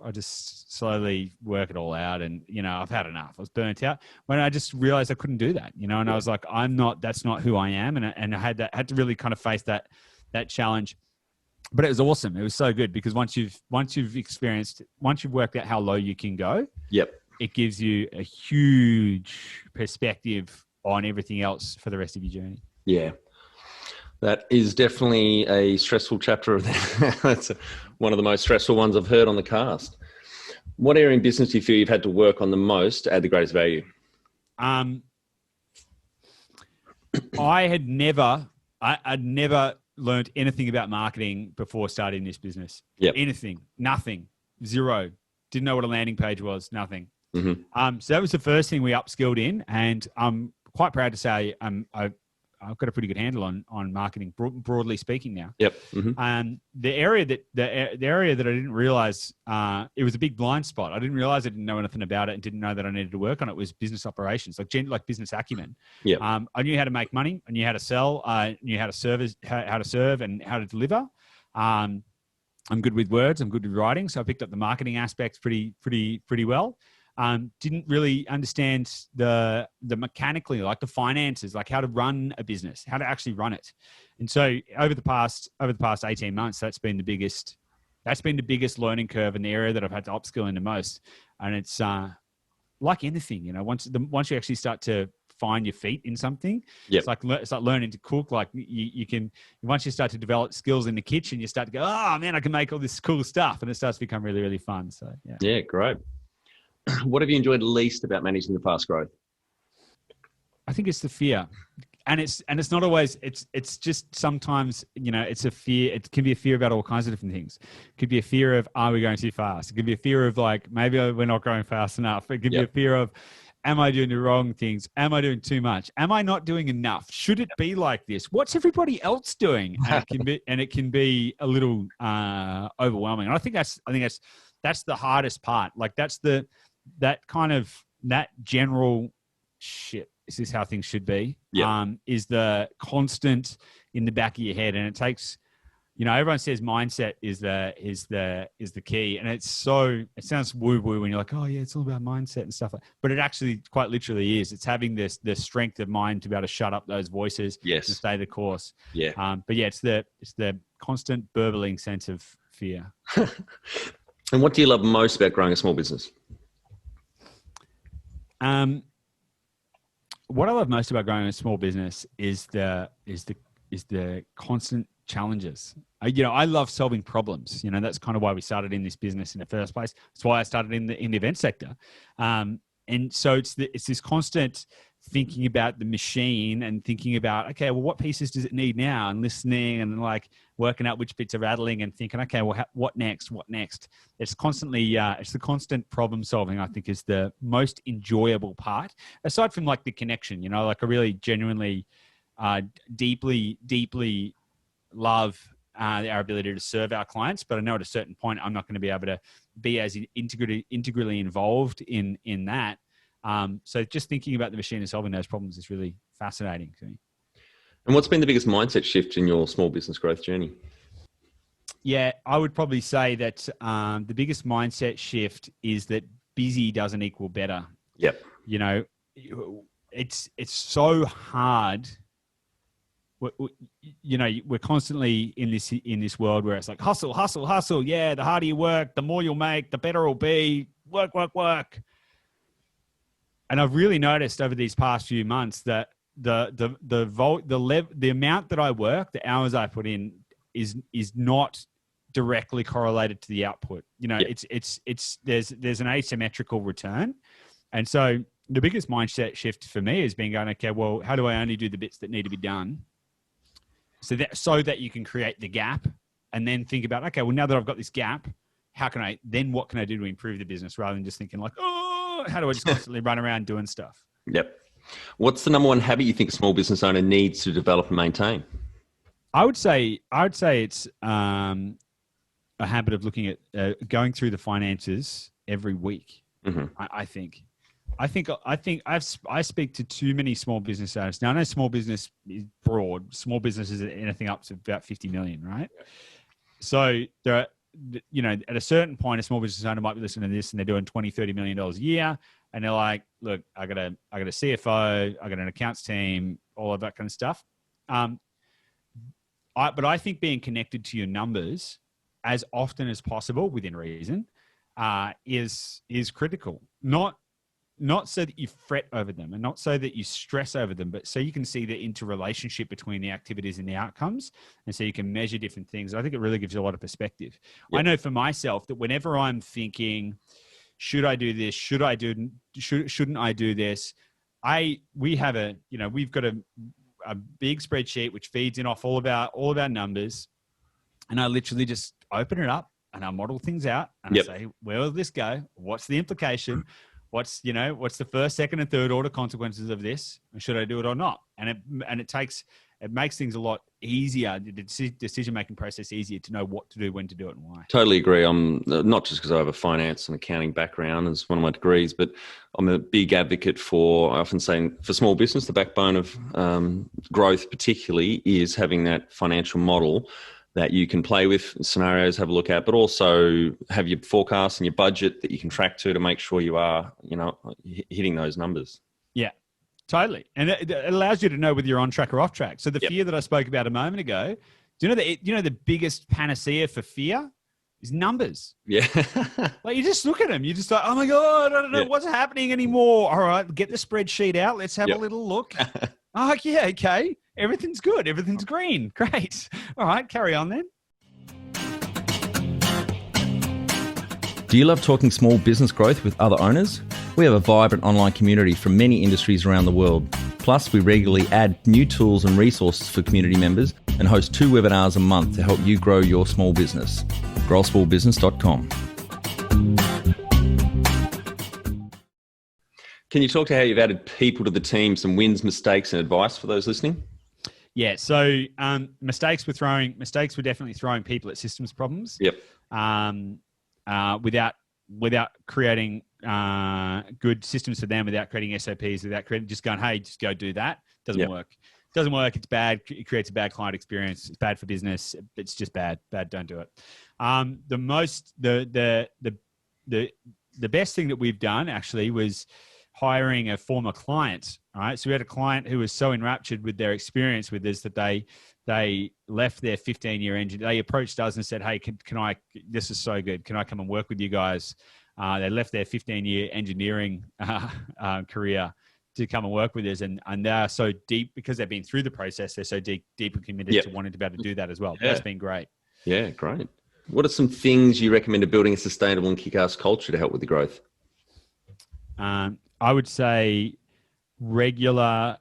I just slowly work it all out. And, I've had enough. I was burnt out when I just realized I couldn't do that, and I was like, that's not who I am. And I had to really kind of face that challenge. But it was awesome. It was so good because once you've worked out how low you can go, it gives you a huge perspective on everything else for the rest of your journey. Yeah. That is definitely a stressful chapter of that. That's one of the most stressful ones I've heard on the cast. What area in business do you feel you've had to work on the most to add the greatest value? I'd never learned anything about marketing before starting this business. Anything, nothing, zero. Didn't know what a landing page was, nothing. Mm-hmm. So that was the first thing we upskilled in, and I'm quite proud to say I've got a pretty good handle on marketing, broadly speaking now. Mm-hmm. The area that I didn't realize, it was a big blind spot. I didn't realize I didn't know anything about it and didn't know that I needed to work on it, was business operations, like business acumen. I knew how to make money. I knew how to sell. I knew how to serve and how to deliver. I'm good with words. I'm good with writing. So I picked up the marketing aspects pretty well. Didn't really understand the mechanically, like the finances, like how to run a business, how to actually run it. And so over the past 18 months, that's been the biggest learning curve in the area that I've had to upskill in the most. And it's like anything, once you actually start to find your feet in something, it's like learning to cook. Like you can, once you start to develop skills in the kitchen, you start to go, oh man, I can make all this cool stuff, and it starts to become really, really fun. So yeah, great. What have you enjoyed least about managing the fast growth? I think it's the fear, and it's not always. It's just sometimes it's a fear. It can be a fear about all kinds of different things. It could be a fear of, are we going too fast? It could be a fear of like, maybe we're not going fast enough. It could be a fear of, am I doing the wrong things? Am I doing too much? Am I not doing enough? Should it be like this? What's everybody else doing? And it can be a little overwhelming. And I think that's the hardest part. Like that general shit, this is how things should be, is the constant in the back of your head. And it takes, everyone says mindset is the key. And it sounds woo woo when you're like, oh yeah, it's all about mindset and stuff. But it actually quite literally is. It's having the strength of mind to be able to shut up those voices and stay the course. But yeah, it's the constant burbling sense of fear. And what do you love most about growing a small business? What I love most about growing a small business is the constant challenges. I love solving problems. That's kind of why we started in this business in the first place. That's why I started in the event sector. And so it's this constant thinking about the machine and thinking about, okay, well, what pieces does it need now? And listening and like working out which bits are rattling and thinking, okay, well, what next? It's constantly, it's the constant problem solving, I think, is the most enjoyable part, aside from like the connection, like I really genuinely, deeply love our ability to serve our clients. But I know at a certain point, I'm not going to be able to be as integrally involved in that. So just thinking about the machine and solving those problems is really fascinating to me. And what's been the biggest mindset shift in your small business growth journey? Yeah, I would probably say that the biggest mindset shift is that busy doesn't equal better. Yep. It's so hard. We're constantly in this world where it's like hustle. Yeah, the harder you work, the more you'll make, the better it'll be. Work. And I've really noticed over these past few months that the amount that I work, the hours I put in, is not directly correlated to the output. There's an asymmetrical return, and so the biggest mindset shift for me has been going, okay, well, how do I only do the bits that need to be done, so that you can create the gap, and then think about, okay, well, now that I've got this gap, what can I do to improve the business, rather than just thinking like, oh, how do I just constantly run around doing stuff? Yep. What's the number one habit you think a small business owner needs to develop and maintain? I would say it's a habit of looking at going through the finances every week. Mm-hmm. I speak to too many small business owners. Now I know small business is broad. Small business is anything up to about 50 million, right? So at a certain point, a small business owner might be listening to this and they're doing $20-30 million a year. And they're like, look, I got a CFO, I got an accounts team, all of that kind of stuff. But I think being connected to your numbers as often as possible within reason is critical. Not so that you fret over them and not so that you stress over them, but so you can see the interrelationship between the activities and the outcomes. And so you can measure different things. I think it really gives you a lot of perspective. Yep. I know for myself that whenever I'm thinking, should I do this? Shouldn't I do this? We've got a big spreadsheet which feeds in off all of our numbers. And I literally just open it up and I model things out and I say, where will this go? What's the implication? What's the first, second, and third order consequences of this? And should I do it or not? And it makes things a lot easier, the decision-making process easier to know what to do, when to do it, and why. Totally agree. I'm not just because I have a finance and accounting background as one of my degrees, but I'm a big advocate for, I often say, for small business, the backbone of growth particularly is having that financial model that you can play with, scenarios, have a look at, but also have your forecast and your budget that you can track to make sure you are, hitting those numbers. Yeah, totally. And it allows you to know whether you're on track or off track. So the fear that I spoke about a moment ago, do you know the biggest panacea for fear is numbers. Yeah. Like you just look at them, you're just like, oh my God, I don't know what's happening anymore. All right, get the spreadsheet out. Let's have a little look. Oh, yeah, okay. Everything's good. Everything's green. Great. All right, carry on then. Do you love talking small business growth with other owners? We have a vibrant online community from many industries around the world. Plus, we regularly add new tools and resources for community members and host 2 webinars a month to help you grow your small business. growsmallbusiness.com. Can you talk to how you've added people to the team, some wins, mistakes, and advice for those listening? Yeah. So mistakes were definitely throwing people at systems problems. Yep. Without creating good systems for them, without creating SOPs, just going, hey, just go do that. Doesn't work. Doesn't work. It's bad. It creates a bad client experience. It's bad for business. It's just bad. Don't do it. The best thing that we've done actually was hiring a former client. All right. So we had a client who was so enraptured with their experience with us that they left their 15-year engine. They approached us and said, hey, can I, this is so good. Can I come and work with you guys? They left their 15-year engineering career to come and work with us. And they are so deep because they've been through the process. They're so deeply committed to wanting to be able to do that as well. Yeah. That's been great. Yeah, great. What are some things you recommend to building a sustainable and kick-ass culture to help with the growth? I would say regular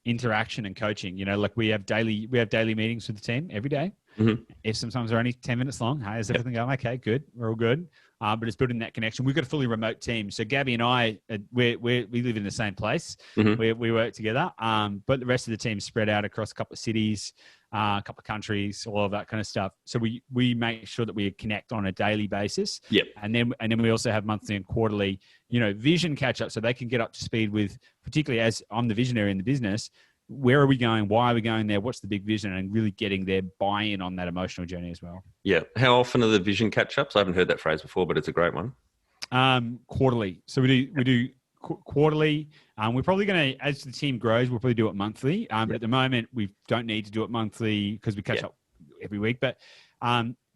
interaction and coaching. Like we have daily meetings with the team every day. Mm-hmm. If sometimes they're only 10 minutes long, hey, is everything going okay? Good. We're all good. But it's building that connection. We've got a fully remote team. So Gabby and I, we live in the same place. Mm-hmm. We work together. But the rest of the team spread out across a couple of cities, a couple of countries, all of that kind of stuff. So we make sure that we connect on a daily basis. Yep. And then we also have monthly and quarterly, vision catch up so they can get up to speed with, particularly as I'm the visionary in the business, where are we going? Why are we going there? What's the big vision? And really getting their buy-in on that emotional journey as well. Yeah. How often are the vision catch-ups? I haven't heard that phrase before, but it's a great one. Quarterly. So we do quarterly. We're probably going to, as the team grows, we'll probably do it monthly. But at the moment, we don't need to do it monthly because we catch up every week. But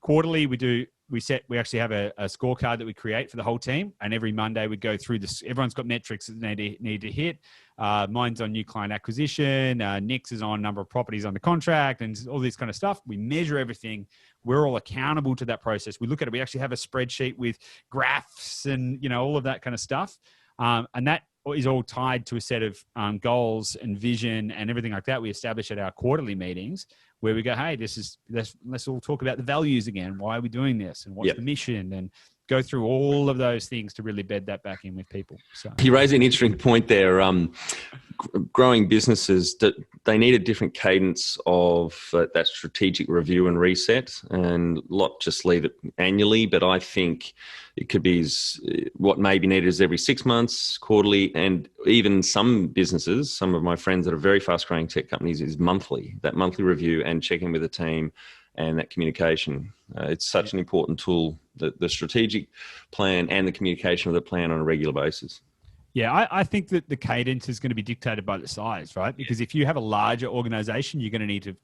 quarterly, we actually have a scorecard that we create for the whole team. And every Monday we go through this. Everyone's got metrics that they need to hit. Mine's on new client acquisition. Nick's is on number of properties under contract and all this kind of stuff. We measure everything. We're all accountable to that process. We look at it. We actually have a spreadsheet with graphs and, all of that kind of stuff. And that is all tied to a set of goals and vision and everything like that we establish at our quarterly meetings where we go, hey, let's all talk about the values again. Why are we doing this? And what's the mission? And go through all of those things to really bed that back in with people. So you raise an interesting point there. Growing businesses, they need a different cadence of that strategic review and reset, and not just leave it annually. But I think it could be what may be needed is every 6 months, quarterly, and even some businesses, some of my friends that are very fast growing tech companies, is monthly. That monthly review and checking with the team and that communication. It's such an important tool, the strategic plan and the communication of the plan on a regular basis. Yeah, I think that the cadence is going to be dictated by the size, right? Because if you have a larger organization, you're going to need to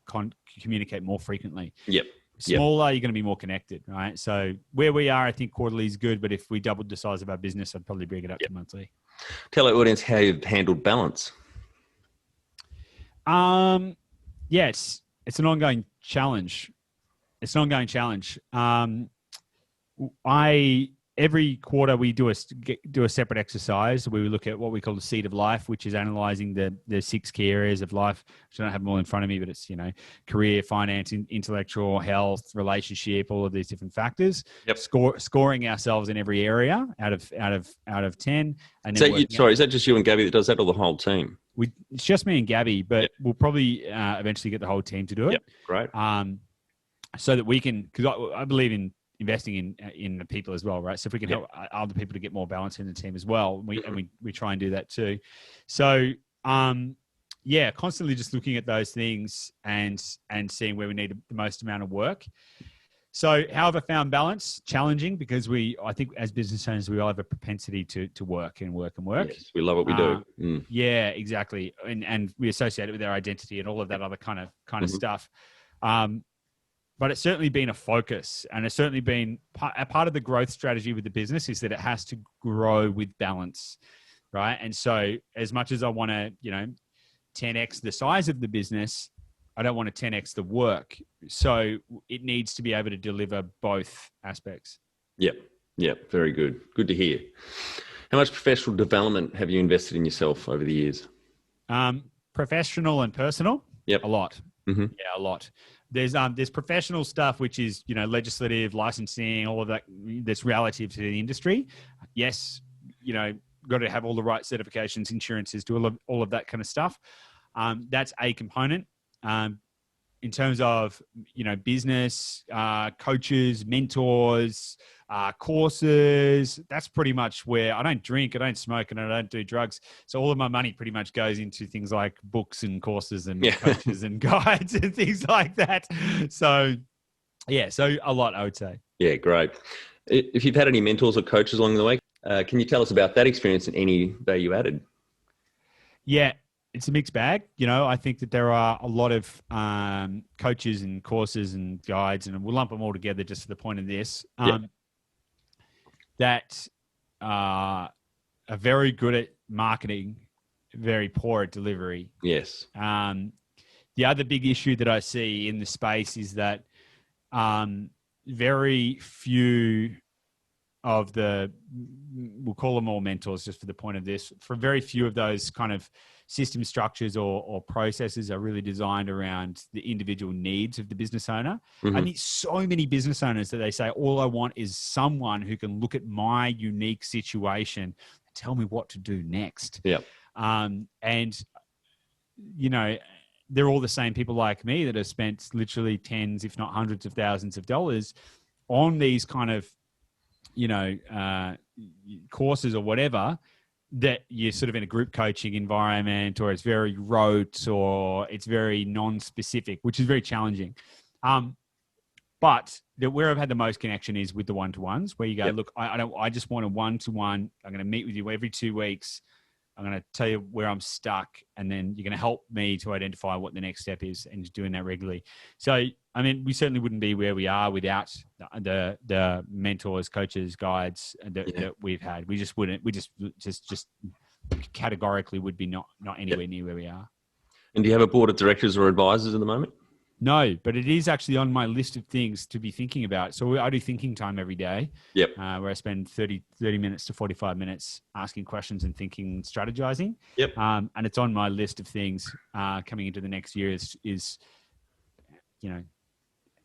communicate more frequently. Yep. Smaller, you're going to be more connected, right? So where we are, I think quarterly is good, but if we doubled the size of our business, I'd probably bring it up to monthly. Tell our audience how you've handled balance. Yes, it's an ongoing challenge. Every quarter we do a separate exercise. We look at what we call the seed of life, which is analyzing the 6 key areas of life. I don't have them all in front of me, but it's, career, finance, intellectual, health, relationship, all of these different factors. Yep. Scoring ourselves in every area out of 10. And then is that just you and Gabby that does that, or the whole team? It's just me and Gabby, but we'll probably eventually get the whole team to do it. Yep. Great. So that we can, because I believe in investing in the people as well, right? So if we can help other people to get more balance in the team as well, we try and do that too. So constantly just looking at those things and seeing where we need the most amount of work. So how have I found balance? Challenging, because I think as business owners, we all have a propensity to work and work and work. Yes, we love what we do. Yeah, exactly. And we associate it with our identity and all of that other kind of stuff. But it's certainly been a focus, and it's certainly been a part of the growth strategy with the business is that it has to grow with balance, right? And so as much as I want to, 10x the size of the business, I don't want to 10x the work. So it needs to be able to deliver both aspects. Yep. Very good. Good to hear. How much professional development have you invested in yourself over the years? Professional and personal? Yep. A lot. Mm-hmm. Yeah, a lot. There's professional stuff, which is, legislative, licensing, all of that that's relative to the industry. Yes, got to have all the right certifications, insurances, do all of that kind of stuff. That's a component. In terms of, business, coaches, mentors, courses, that's pretty much where I don't drink, I don't smoke, and I don't do drugs. So all of my money pretty much goes into things like books and courses and coaches and guides and things like that. So a lot, I would say. Yeah, great. If you've had any mentors or coaches along the way, can you tell us about that experience and any value added? Yeah. It's a mixed bag. I think that there are a lot of coaches and courses and guides, and we'll lump them all together just for the point of this, that are very good at marketing, very poor at delivery. Yes. The other big issue that I see in the space is that very few of we'll call them all mentors just for the point of this, for very few of those kind of system structures or processes are really designed around the individual needs of the business owner. Mm-hmm. I meet so many business owners that they say, all I want is someone who can look at my unique situation and tell me what to do next. Yeah. They're all the same people like me that have spent literally tens, if not hundreds of thousands of dollars on these kind of, courses or whatever, that you're sort of in a group coaching environment, or it's very rote, or it's very non-specific, which is very challenging. But where I've had the most connection is with the one-to-ones, where you go, look, I just want a one-to-one. I'm going to meet with you every 2 weeks. I'm going to tell you where I'm stuck, and then you're going to help me to identify what the next step is, and just doing that regularly. So, we certainly wouldn't be where we are without the mentors, coaches, guides that we've had. We just wouldn't. We just categorically would be not anywhere near where we are. And do you have a board of directors or advisors at the moment? No, but it is actually on my list of things to be thinking about. So I do thinking time every day. Yep. Where I spend 30 minutes to 45 minutes asking questions and thinking, strategizing. Yep. And it's on my list of things coming into the next year is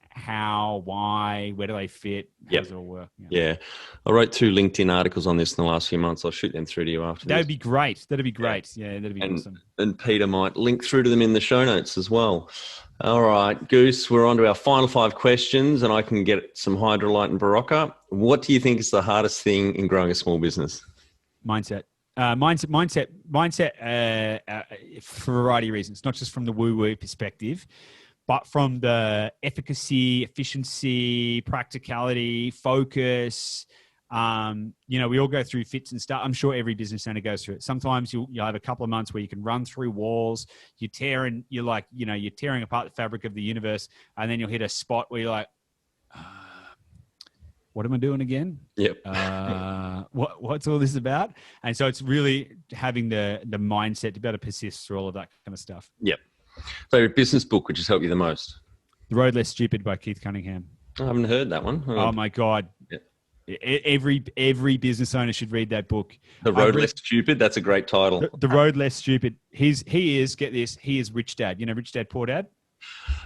how, why, where do they fit? How does it all work? Yeah. I wrote 2 LinkedIn articles on this in the last few months. I'll shoot them through to you after That'd be great. That'd be great. Yeah, that'd be awesome. And Peter might link through to them in the show notes as well. All right, Goose, we're on to our final 5 questions, and I can get some Hydrolite and Barocca. What do you think is the hardest thing in growing a small business? Mindset. Mindset for a variety of reasons, not just from the woo-woo perspective, but from the efficacy, efficiency, practicality, focus. We all go through fits and stuff. I'm sure every business owner goes through it. Sometimes you'll have a couple of months where you can run through walls. You're tearing apart the fabric of the universe, and then you'll hit a spot where you're like, what am I doing again? Yep. What's all this about? And so it's really having the mindset to be able to persist through all of that kind of stuff. Yep. Favorite business book which has helped you the most? The Road Less Stupid by Keith Cunningham. I haven't heard that one. Oh my God. Yep. Every business owner should read that book. The Road Less Stupid. That's a great title. The Road Less Stupid. He is Rich Dad. You know Rich Dad, Poor Dad?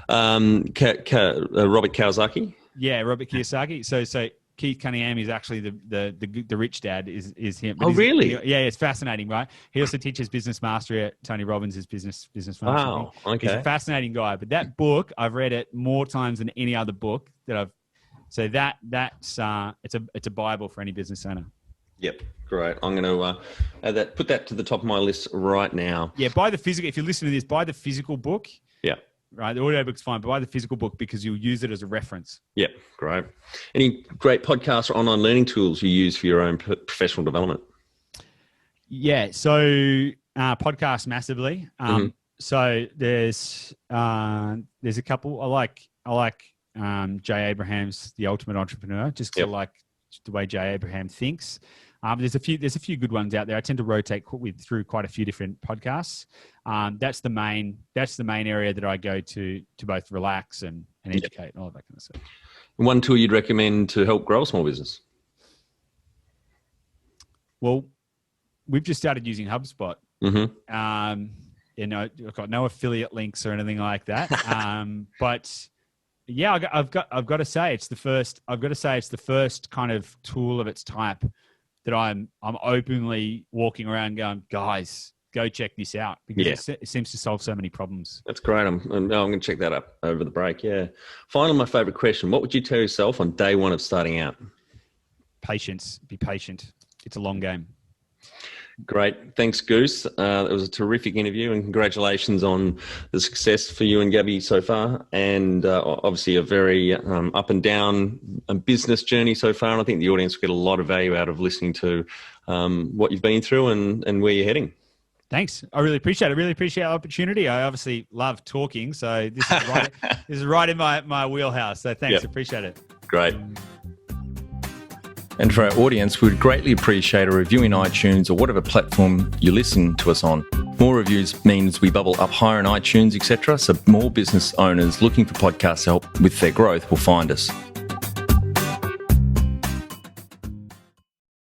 Robert Kiyosaki. Yeah, Robert Kiyosaki. So Keith Cunningham is actually the rich dad is him. But really? It's fascinating, right? He also teaches business mastery at Tony Robbins' business mastery. Wow, okay. He's a fascinating guy. But that book, I've read it more times than any other book that I've. So that's it's a Bible for any business owner. Yep, great. I'm going to put that to the top of my list right now. Yeah, buy the physical. If you're listening to this, buy the physical book. Yeah. Right, the audio book's fine, but buy the physical book because you'll use it as a reference. Yep, great. Any great podcasts or online learning tools you use for your own professional development? Yeah, so podcasts massively. So there's a couple. I like Jay Abraham's The Ultimate Entrepreneur, just because I like the way Jay Abraham thinks. There's a few good ones out there. I tend to rotate through quite a few different podcasts. That's the main area that I go to both relax and educate and all of that kind of stuff. One tool you'd recommend to help grow a small business? Well, we've just started using HubSpot. Mm-hmm. I've got no affiliate links or anything like that. But yeah, I've got to say it's the first. I've got to say it's the first kind of tool of its type that I'm openly walking around going, guys, go check this out, because it seems to solve so many problems. That's great. I'm going to check that up over the break. Yeah. Finally, my favorite question: what would you tell yourself on day one of starting out? Patience. Be patient. It's a long game. Great. Thanks, Goose. It was a terrific interview, and congratulations on the success for you and Gabby so far, and obviously a very up and down business journey so far. And I think the audience will get a lot of value out of listening to what you've been through and where you're heading. Thanks. I really appreciate it. Really appreciate the opportunity. I obviously love talking, so this is right in my wheelhouse. So thanks. Appreciate it. Great. And for our audience, we would greatly appreciate a review in iTunes or whatever platform you listen to us on. More reviews means we bubble up higher in iTunes, etc. So more business owners looking for podcast help with their growth will find us.